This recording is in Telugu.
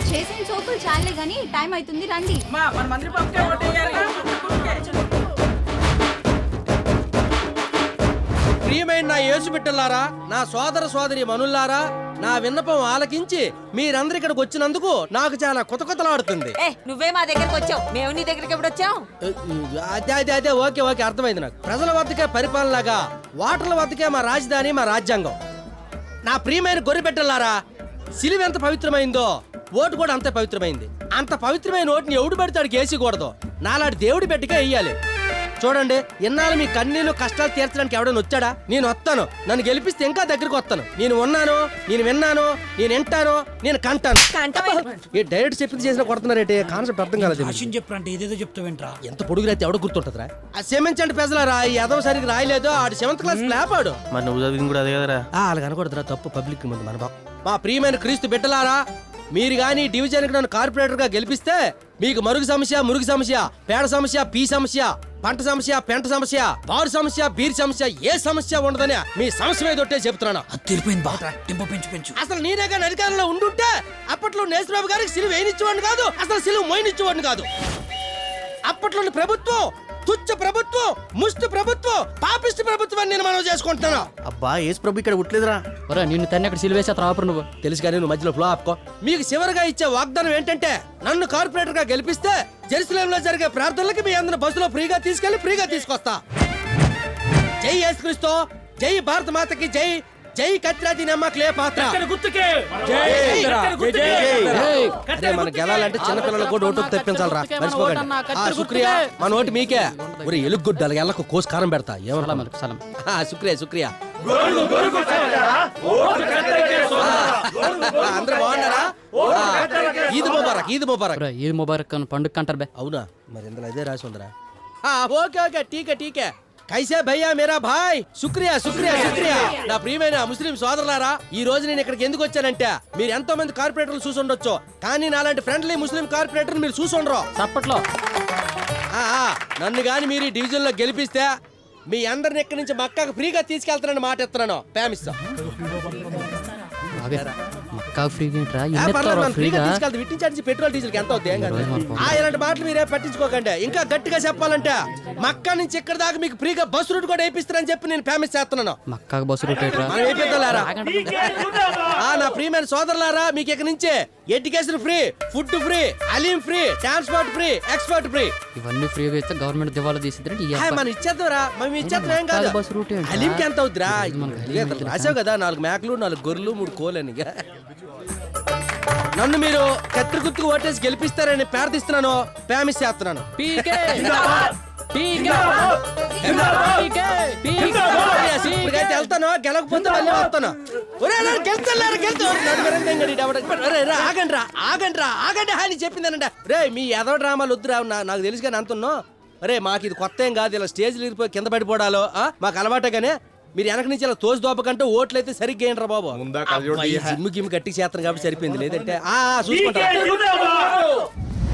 చేసిన సోకులు చాలే గానీ టైం అవుతుంది, రండి. ప్రియమైన నా యేసు బిడ్డలారా, నా సోదర సోదరి మనుల్లారా, నా విన్నపం ఆలకించి మీరందరూ ఇక్కడికి వచ్చినందుకు నాకు చాలా కొతకొతలాడుతుంది. నువ్వే మా దగ్గరకు వచ్చావు, మేము నీ దగ్గరికి ఎప్పుడు వచ్చావు? అదే ఓకే అర్థమైంది నాకు. ప్రజల వద్దకే పరిపాలనగా, ఓటర్ల వద్దకే మా రాజధాని, మా రాజ్యాంగం. నా ప్రియమైన గొర్రె బిడ్డలారా, సిలువ ఎంత పవిత్రమైందో ఓటు కూడా అంతే పవిత్రమైంది. అంత పవిత్రమైన ఓటుని ఎవడు పెడితే వేయకూడదు, నాలాంటి దేవుడి బిడ్డకే వెయ్యాలి. చూడండి, ఇన్నాళ్ళు మీ కన్నీళ్లు కష్టాలు తీర్చడానికి ఎవడైనా వచ్చాడా? నేను వస్తాను, నన్ను గెలిపిస్తే ఇంకా దగ్గరకు వస్తాను. నేను ఉన్నాను, నేను విన్నాను, నేను వింటాను, నేను కంటాను. ఏ డైరెక్ట్ చెప్పింది చేసిన కొడుతున్నారేంటి? కాన్సెప్ట్ అర్థం కాలేదు. చెప్పంటే ఏదేదో చెప్తావేంట్రా? ఎంత పొడుగు రైతే ఎవడ గుర్తుంటదిరా? ఆ క్షమించండి ప్రజలారా, ఈ ఎదవ సరిగ్గా రాయలేదు, ఆడు 7th క్లాస్ లేపాడు. మరి నువ్వు చదివింది కూడా అదే కదరా? అలాగ అనకూడదురా, తప్పు పబ్లిక్ ముందు మన బాబు. మా ప్రియమైన క్రీస్తు బిడ్డలారా, మీరు గానీ డివిజన్కి నన్ను కార్పొరేటర్ గా గెలిపిస్తే మీకు మరుగు సమస్య, మురుగు సమస్య, పేడ సమస్య, పీ సమస్య, పంట సమస్య, పెంట సమస్య, బారు సమస్య, బీర్ సమస్య, ఏ సమస్య ఉండదని మీ సమస్య మీద ఒట్టే చెప్తున్నాను. అసలు నేనేగా అధికారంలో ఉండుంటే అప్పట్లో నేశ్వరబాబు గారికి సిలువ వేయనిచ్చేవాడిని కాదు, అసలు సిలువ మోయనిచ్చేవాడిని కాదు. అప్పట్లోని ప్రభుత్వం తుచ్చ ప్రభుత్వం, ముష్టి ప్రభుత్వం, పాపిష్టి ప్రభుత్వం అని నేను మనం చేసుకుంటున్నాను. అబ్బా యేసు ప్రభు ఇక్కడ ఉట్లేదురా. నిన్ను తన్ని అక్కడ సిలువేసా రాపరు నువ్వు. తెలుసు కానీ నువ్వు మధ్యలో ఫ్లో ఆపుకో. మీకు చివరిగా ఇచ్చే వాగ్దానం ఏంటంటే, నన్ను కార్పొరేటర్ గా గెలిపిస్తే జెరూసలేంలో జరిగే ప్రార్థనలకి మీ అందరిని బస్సులో ఫ్రీగా తీసుకెళ్లి ఫ్రీగా తీసుకొస్తా. జై యేసుక్రీస్తు, జై భారత మాతకి జై, జై కత్రాది నమ్మకలే పాత్ర. మన గెలాలంటే చిన్నపిల్లలకు కూడా ఓటు తెప్పించాలరా, మర్చిపోకండి. శుక్రియా, మన ఓటు మీకే. ఒరే ఎలుగుడ్డలు ఎల్లకు కోసుకారం పెడతా. శుక్రియా అందరూ బాగున్నారా? ఈద్ ముబారక్, ఈద్ ముబారక్. ఈద్ ముబారక్ పండుగ అంటారు బే. అవునా? మరి ఇందులో అదే రాసి ఉందరా. ఓకే టీకే. కైసే భయ్యా మేరా భాయ్. శుక్రియా. నా ప్రియమైన ముస్లిం సోదరులారా, ఈ రోజు నేను ఇక్కడికి ఎందుకు వచ్చానంటే, మీరు ఎంతో మంది కార్పొరేటర్లు చూసి ఉండొచ్చు, కానీ నాలాంటి ఫ్రెండ్లీ ముస్లిం కార్పొరేటర్ మీరు చూసి ఉండరు. చప్పట్లో నన్ను గాని మీరు ఈ డివిజన్ లో గెలిపిస్తే మీ అందరిని ఇక్కడి నుంచి మక్కాకు ఫ్రీగా తీసుకెళ్తానని మాట ఇస్తున్నాను. ప్యామిస్తా పెట్రోల్ డీజిల్ ఎంత అవుతుంది? ఇలాంటి మాటలు మీరే పట్టించుకోకండి. ఇంకా గట్టిగా చెప్పాలంటే మక్కా నుంచి ఇక్కడ దాకా మీకు ఫ్రీగా బస్ రూట్ కూడా వేయిస్తారని చెప్పి నేను ఫేమస్ చేస్తున్నాను. మక్కాకు బస్ రూట్ నా ప్రియమైన సోదరులారా, మీకు ఇక్కడ నుంచి ఎడ్యుకేషన్ ఫ్రీ, ఫుడ్ ఫ్రీ, అలీం free, transport free, export free. ఇవన్నీ ఫ్రీగా ఇస్తే గవర్నమెంట్ దివాలా తీసిద్దంటే మనం ఇచ్చేద్దాంరా, మనం ఇచ్చేద్దాం. ఏం కాదు. అలీంకి ఎంత అవుతురా? రాసావు కదా, 4 మేకలు, 4 గొర్రెలు, 3 కోళ్ళని. నన్ను మీరు కత్తి గుర్తుకు ఓటేసి గెలిపిస్తారని ప్రార్థిస్తున్నాను, ప్రామిస్ చేస్తున్నాను. వెళ్తాను, గెలకపోతే మళ్ళీ వస్తాను. ఆగండి అని చెప్పిందనంట. రే మీ ఎదో డ్రామాలు వద్దురా, నాకు తెలుసు కానీ అంటున్నా. రే మాకు ఇది కొత్త ఏం కాదు, ఇలా స్టేజ్లు ఇరిపోయి కింద పడిపోవడాలో మాకు అలవాటగానే. మీరు వెనక నుంచి ఇలా తోసి దోపకంటే ఓట్లు అయితే సరిగ్గా ఏంట్రా బాబు. జిమ్ము గిమ్ము గట్టి చేస్తాను కాబట్టి సరిపోయింది, లేదంటే చూసుకుంటా.